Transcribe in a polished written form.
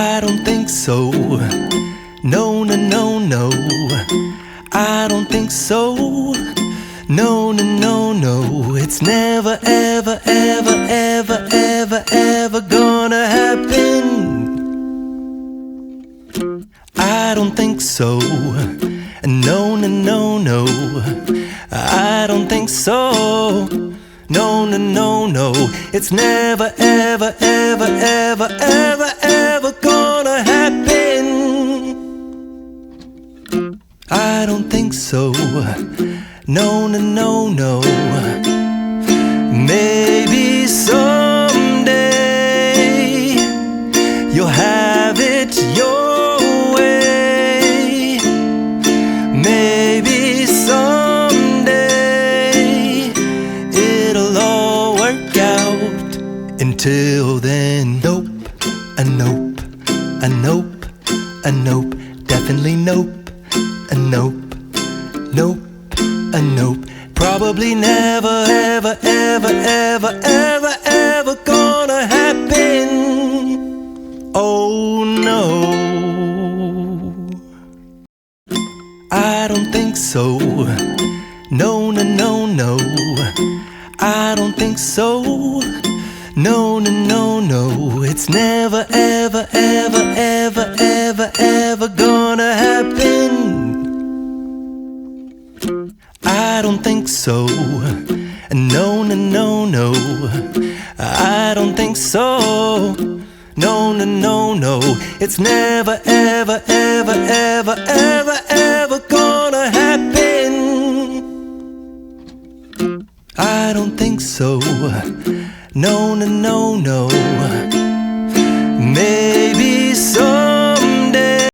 I don't think so. No, no, no, no. I don't think so. No, no, no, no. It's never, ever, ever, ever, ever, ever gonna happen. I don't think so. No, no, no, no. I don't think so. No, no, no, no. It's never, ever, ever, ever, ever, ever gonna happen. I don't think so. No, no, no, no. Maybe someday you'll have it your way. Maybe someday it'll all work out. Until then, nope, a nope, a nope, a nope, definitely nope, a nope, nope, a nope. Probably never, ever, ever, ever, ever, ever gonna happen. Oh no, I don't think so. No, no, no, no. I don't think so. No, no, no, no. It's never, ever, ever, ever, ever, ever gonna happen. I don't think so. No, no, no, no. I don't think so. No, no, no, no. It's never, ever, ever, ever, ever, ever gonna happen. I don't think so. No, no, no, no.